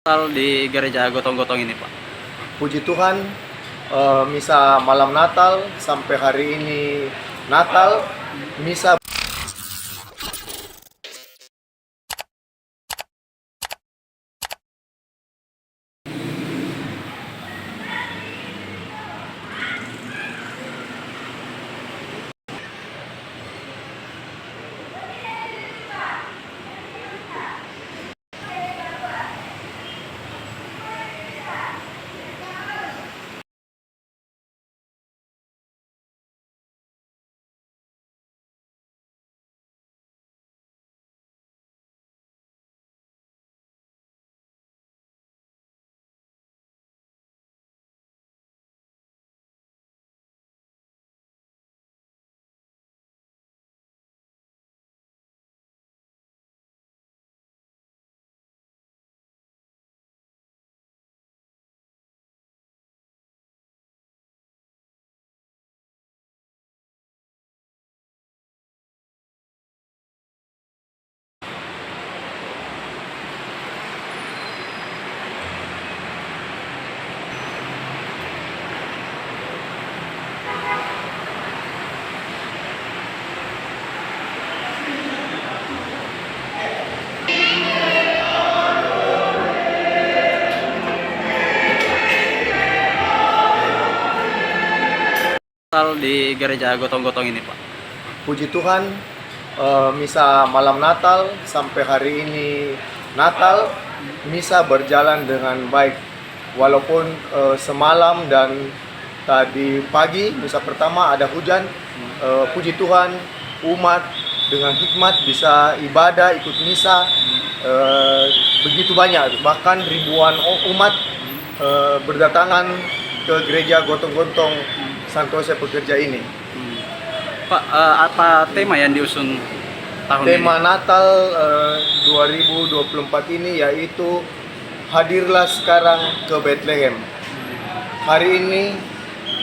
Di gereja Gotong-Gotong ini, Pak. Puji Tuhan, misa malam Natal sampai hari ini Natal, misa Di gereja Gotong-Gotong ini, Pak. puji Tuhan, misa malam Natal sampai hari ini Natal, misa berjalan dengan baik. Walaupun semalam dan tadi pagi misa pertama ada hujan, puji Tuhan umat dengan hikmat bisa ibadah, ikut misa begitu banyak, bahkan ribuan umat berdatangan ke gereja Gotong-Gotong Santo Yosef Pekerja ini. Pak, apa tema yang diusung tahun ini? Tema Natal 2024 ini yaitu hadirlah sekarang ke Bethlehem. Hari ini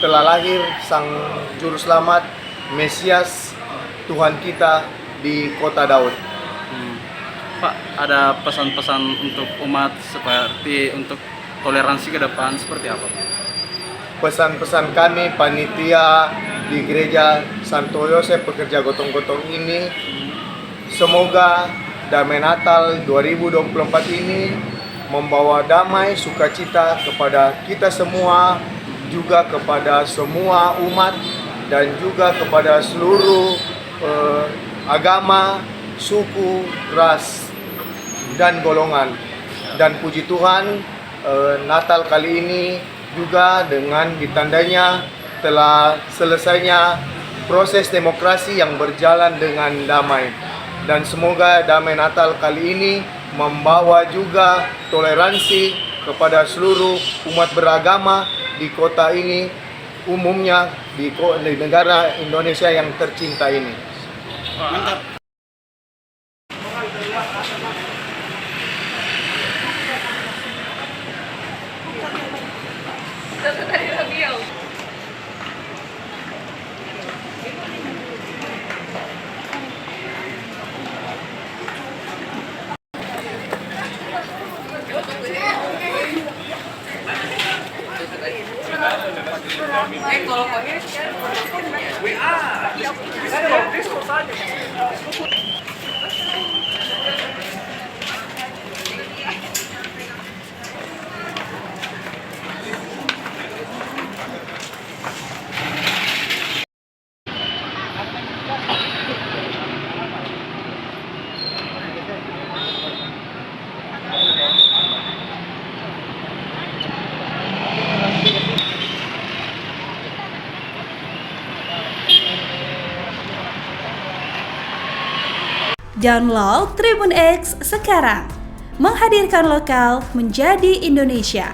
telah lahir Sang Juru Selamat, Mesias, Tuhan kita di kota Daud. Pak, ada pesan-pesan untuk umat seperti untuk toleransi ke depan seperti apa, Pak? Pesan-pesan kami panitia di gereja Santo Yosef Pekerja Gotong-Gotong ini, semoga damai Natal 2024 ini membawa damai sukacita kepada kita semua, juga kepada semua umat dan juga kepada seluruh agama, suku, ras dan golongan. Dan puji Tuhan, Natal kali ini juga dengan ditandanya telah selesainya proses demokrasi yang berjalan dengan damai. Dan semoga damai Natal kali ini membawa juga toleransi kepada seluruh umat beragama di kota ini, umumnya di negara Indonesia yang tercinta ini. Mantap. Download Tribun X sekarang, menghadirkan lokal menjadi Indonesia.